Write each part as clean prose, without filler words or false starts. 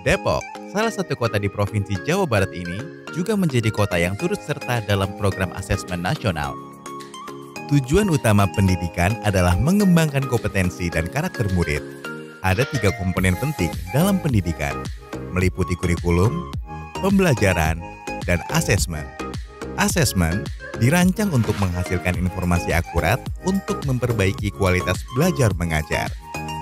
Depok, salah satu kota di Provinsi Jawa Barat ini, juga menjadi kota yang turut serta dalam program asesmen nasional. Tujuan utama pendidikan adalah mengembangkan kompetensi dan karakter murid. Ada 3 komponen penting dalam pendidikan, meliputi kurikulum, pembelajaran, dan asesmen. Asesmen dirancang untuk menghasilkan informasi akurat untuk memperbaiki kualitas belajar mengajar.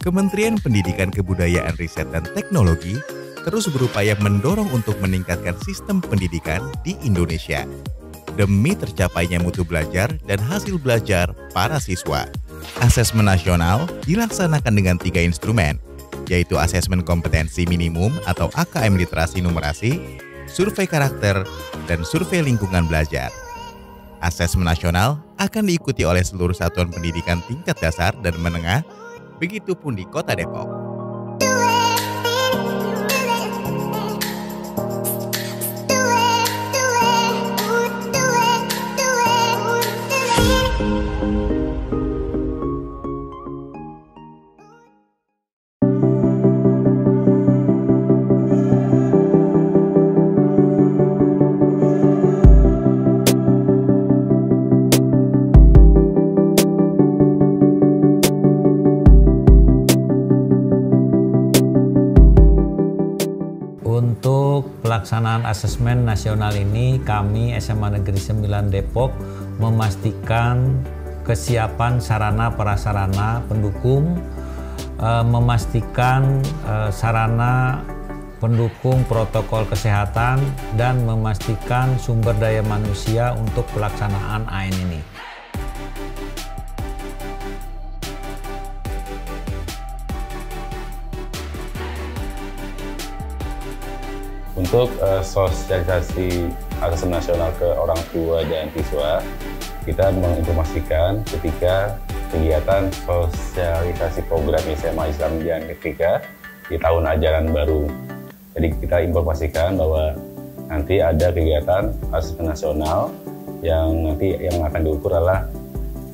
Kementerian Pendidikan Kebudayaan Riset dan Teknologi terus berupaya mendorong untuk meningkatkan sistem pendidikan di Indonesia demi tercapainya mutu belajar dan hasil belajar para siswa. Asesmen nasional dilaksanakan dengan 3 instrumen, yaitu asesmen kompetensi minimum atau AKM literasi numerasi, survei karakter, dan survei lingkungan belajar. Asesmen nasional akan diikuti oleh seluruh satuan pendidikan tingkat dasar dan menengah, begitupun di Kota Depok. Untuk pelaksanaan asesmen nasional ini, kami SMA Negeri 9 Depok memastikan kesiapan sarana prasarana pendukung, memastikan sarana pendukung protokol kesehatan, dan memastikan sumber daya manusia untuk pelaksanaan AN ini. Untuk sosialisasi asesmen nasional ke orang tua dan siswa, kita menginformasikan ketika kegiatan sosialisasi program SMA Islam dan ketika di tahun ajaran baru. Jadi kita informasikan bahwa nanti ada kegiatan asesmen nasional yang akan diukur adalah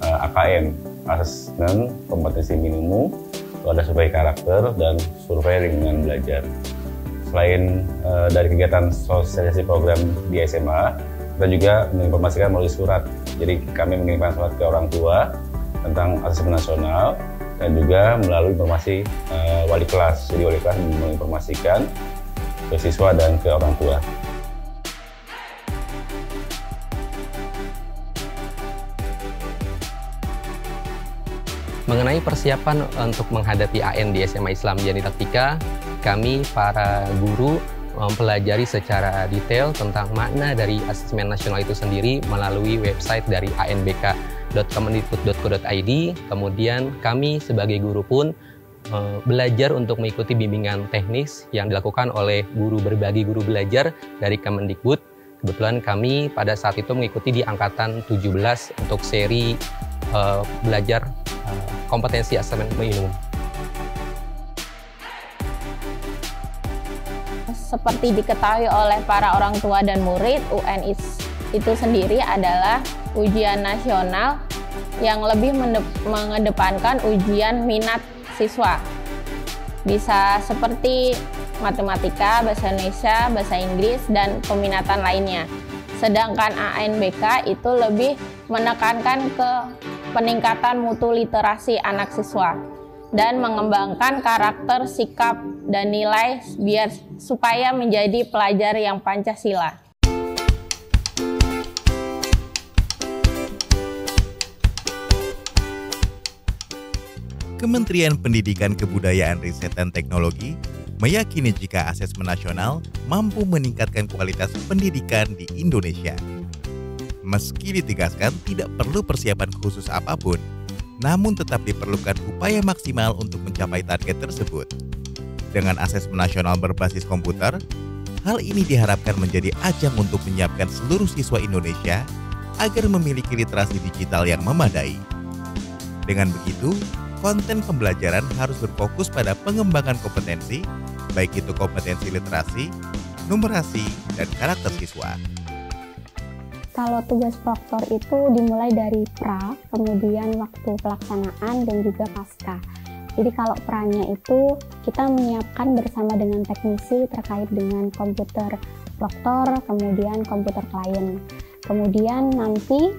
AKM, asesmen kompetensi minimum, ada survei karakter dan survei lingkungan belajar. Selain dari kegiatan sosialisasi program di SMA, kita juga menginformasikan melalui surat. Jadi kami mengirimkan surat ke orang tua tentang asesmen nasional dan juga melalui informasi wali kelas. Jadi wali kelas menginformasikan ke siswa dan ke orang tua. Mengenai persiapan untuk menghadapi AN di SMA Islam Dian Didaktika, kami para guru mempelajari secara detail tentang makna dari asesmen nasional itu sendiri melalui website dari anbk.kemendikbud.go.id. Kemudian kami sebagai guru pun belajar untuk mengikuti bimbingan teknis yang dilakukan oleh guru berbagi guru belajar dari Kemendikbud. Kebetulan kami pada saat itu mengikuti di angkatan 17 untuk seri belajar kompetensi asesmen minimum. Seperti diketahui oleh para orang tua dan murid, UN itu sendiri adalah ujian nasional yang lebih mengedepankan ujian minat siswa. Bisa seperti matematika, bahasa Indonesia, bahasa Inggris, dan peminatan lainnya. Sedangkan ANBK itu lebih menekankan ke peningkatan mutu literasi anak siswa dan mengembangkan karakter, sikap, dan nilai supaya menjadi pelajar yang Pancasila. Kementerian Pendidikan Kebudayaan Riset dan Teknologi meyakini jika asesmen nasional mampu meningkatkan kualitas pendidikan di Indonesia. Meski ditegaskan tidak perlu persiapan khusus apapun, namun tetap diperlukan upaya maksimal untuk mencapai target tersebut. Dengan asesmen nasional berbasis komputer, hal ini diharapkan menjadi ajang untuk menyiapkan seluruh siswa Indonesia agar memiliki literasi digital yang memadai. Dengan begitu, konten pembelajaran harus berfokus pada pengembangan kompetensi, baik itu kompetensi literasi, numerasi, dan karakter siswa. Kalau tugas proktor itu dimulai dari pra, kemudian waktu pelaksanaan, dan juga pasca. Jadi kalau perannya itu kita menyiapkan bersama dengan teknisi terkait dengan komputer proktor, kemudian komputer klien. Kemudian nanti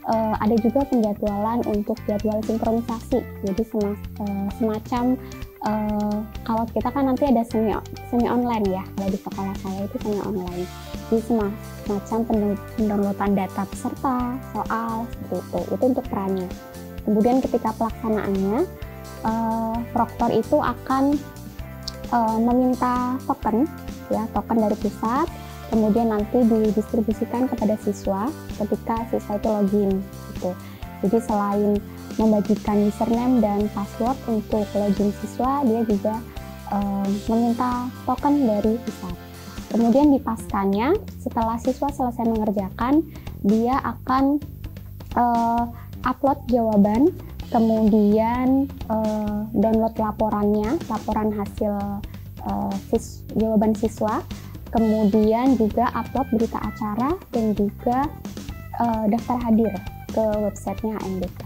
ada juga penjadwalan untuk jadwal sinkronisasi. Jadi semacam kalau kita kan nanti ada semi online ya, kalau di sekolah saya itu semi online. Jadi semacam pendownloadan data peserta, soal seperti itu untuk perannya. Kemudian ketika pelaksanaannya, proktor itu akan meminta token dari pusat, kemudian nanti didistribusikan kepada siswa ketika siswa itu login gitu. Jadi selain membagikan username dan password untuk login siswa, dia juga meminta token dari pusat. Kemudian di pascanya, setelah siswa selesai mengerjakan, dia akan upload jawaban, kemudian download laporan hasil jawaban siswa, kemudian juga upload berita acara dan juga daftar hadir ke websitenya ANBK.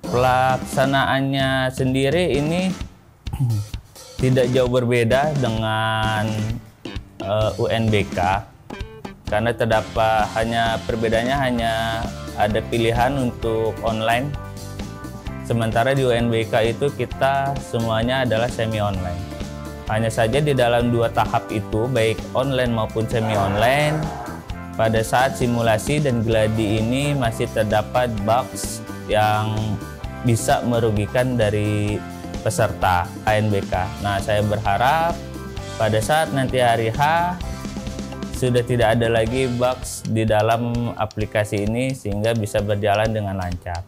Pelaksanaannya sendiri ini tidak jauh berbeda dengan UNBK, karena terdapat perbedaannya hanya ada pilihan untuk online. Sementara di UNBK itu kita semuanya adalah semi online. Hanya saja di dalam 2 tahap itu, baik online maupun semi online, pada saat simulasi dan gladi ini masih terdapat bugs yang bisa merugikan dari peserta ANBK. Nah, saya berharap pada saat nanti hari H sudah tidak ada lagi bugs di dalam aplikasi ini sehingga bisa berjalan dengan lancar.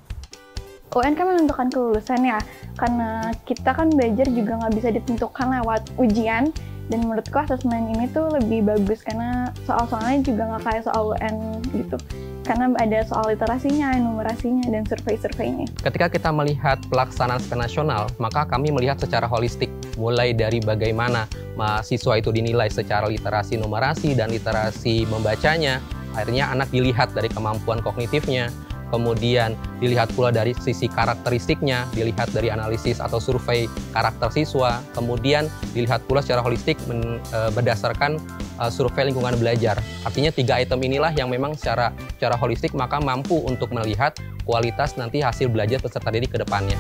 UN kan menentukan kelulusan ya, karena kita kan belajar juga nggak bisa ditentukan lewat ujian, dan menurutku asesmen ini tuh lebih bagus karena soal-soalnya juga nggak kayak soal UN gitu. Karena ada soal literasinya, numerasinya, dan survei-surveinya. Ketika kita melihat pelaksanaan aspek nasional, maka kami melihat secara holistik, mulai dari bagaimana mahasiswa itu dinilai secara literasi numerasi dan literasi membacanya. Akhirnya anak dilihat dari kemampuan kognitifnya, kemudian dilihat pula dari sisi karakteristiknya, dilihat dari analisis atau survei karakter siswa, kemudian dilihat pula secara holistik berdasarkan survei lingkungan belajar. Artinya 3 item inilah yang memang secara holistik maka mampu untuk melihat kualitas nanti hasil belajar peserta didik ke depannya.